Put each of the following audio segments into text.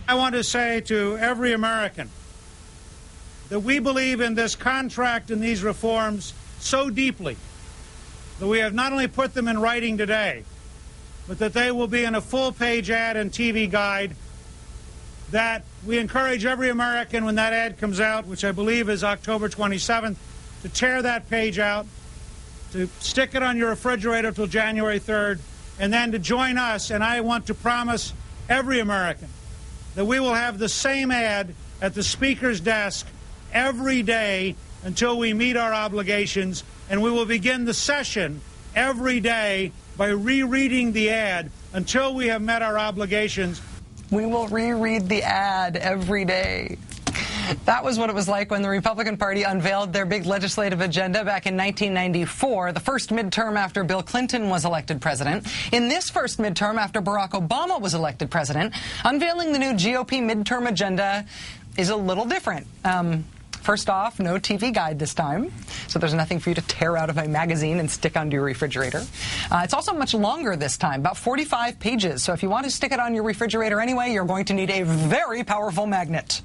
I want to say to every American that we believe in this contract and these reforms so deeply that we have not only put them in writing today, but that they will be in a full-page ad and TV guide, that we encourage every American when that ad comes out, which I believe is October 27th, to tear that page out, to stick it on your refrigerator till January 3rd, and then to join us. And I want to promise every American that we will have the same ad at the Speaker's desk every day until we meet our obligations, and we will begin the session every day by rereading the ad until we have met our obligations. We will reread the ad every day. That was what it was like when the Republican Party unveiled their big legislative agenda back in 1994, the first midterm after Bill Clinton was elected president. In this first midterm after Barack Obama was elected president, unveiling the new GOP midterm agenda is a little different. First off, no TV guide this time, so there's nothing for you to tear out of a magazine and stick onto your refrigerator. It's also much longer this time, about 45 pages, so if you want to stick it on your refrigerator anyway, you're going to need a very powerful magnet.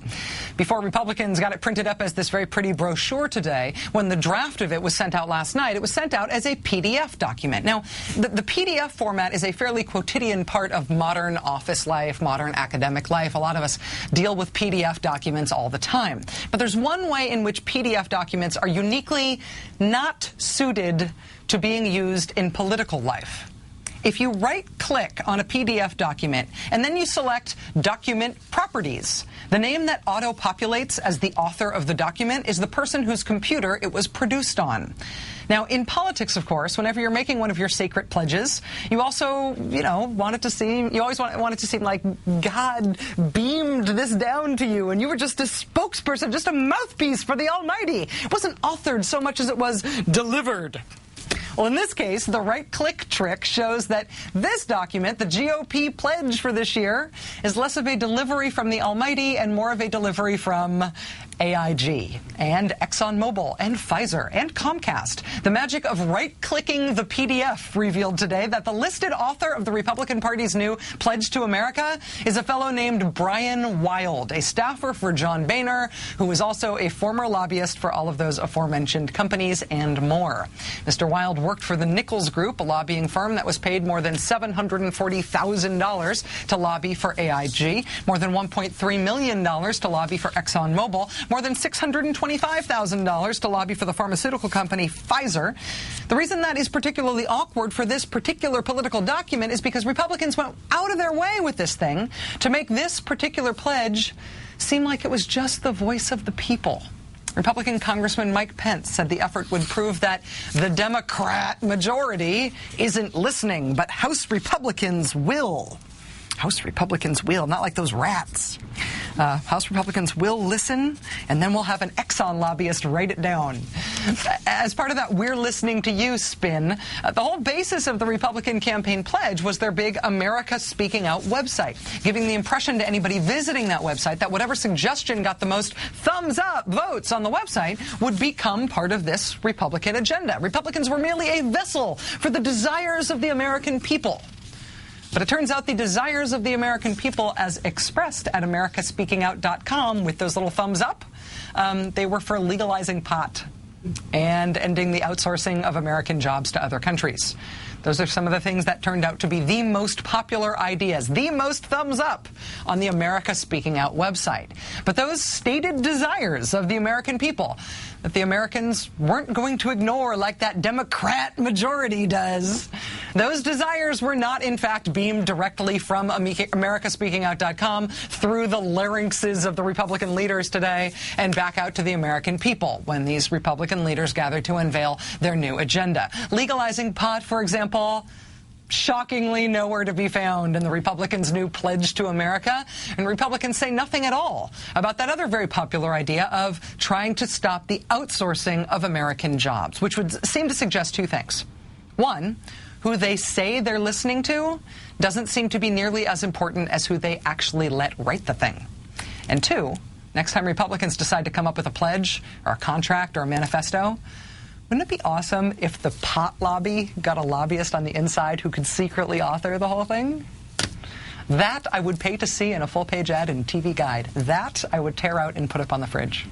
Before Republicans got it printed up as this very pretty brochure today, when the draft of it was sent out last night, it was sent out as a PDF document. Now, the PDF format is a fairly quotidian part of modern office life, modern academic life. A lot of us deal with PDF documents all the time. But there's one way in which PDF documents are uniquely not suited to being used in political life. If you right-click on a PDF document and then you select Document Properties, the name that auto-populates as the author of the document is the person whose computer it was produced on. Now, in politics, of course, whenever you're making one of your sacred pledges, you also, you always want it to seem like God beamed this down to you and you were just a spokesperson, just a mouthpiece for the Almighty. It wasn't authored so much as it was delivered. Well, in this case, the right-click trick shows that this document, the GOP Pledge for this year, is less of a delivery from the Almighty and more of a delivery from AIG and ExxonMobil and Pfizer and Comcast. The magic of right-clicking the PDF revealed today that the listed author of the Republican Party's new Pledge to America is a fellow named Brian Wild, a staffer for John Boehner, who is also a former lobbyist for all of those aforementioned companies and more. Mr. Wild worked for the Nichols Group, a lobbying firm that was paid more than $740,000 to lobby for AIG, more than $1.3 million to lobby for ExxonMobil, more than $625,000 to lobby for the pharmaceutical company Pfizer. The reason that is particularly awkward for this particular political document is because Republicans went out of their way with this thing to make this particular pledge seem like it was just the voice of the people. Republican Congressman Mike Pence said the effort would prove that the Democrat majority isn't listening, but House Republicans will. House Republicans will, not like those rats. House Republicans will listen, and then we'll have an Exxon lobbyist write it down. As part of that we're listening to you spin, the whole basis of the Republican campaign pledge was their big America Speaking Out website, giving the impression to anybody visiting that website that whatever suggestion got the most thumbs up votes on the website would become part of this Republican agenda. Republicans were merely a vessel for the desires of the American people. But it turns out the desires of the American people, as expressed at americaspeakingout.com with those little thumbs up, they were for legalizing pot and ending the outsourcing of American jobs to other countries. Those are some of the things that turned out to be the most popular ideas, the most thumbs up on the America Speaking Out website. But those stated desires of the American people that the Americans weren't going to ignore like that Democrat majority does, those desires were not, in fact, beamed directly from americaspeakingout.com through the larynxes of the Republican leaders today and back out to the American people when these Republican leaders gathered to unveil their new agenda. Legalizing pot, for example, shockingly nowhere to be found in the Republicans' new Pledge to America. And Republicans say nothing at all about that other very popular idea of trying to stop the outsourcing of American jobs, which would seem to suggest two things. One, who they say they're listening to doesn't seem to be nearly as important as who they actually let write the thing. And two, next time Republicans decide to come up with a pledge or a contract or a manifesto, wouldn't it be awesome if the pot lobby got a lobbyist on the inside who could secretly author the whole thing? That I would pay to see in a full-page ad in TV Guide. That I would tear out and put up on the fridge.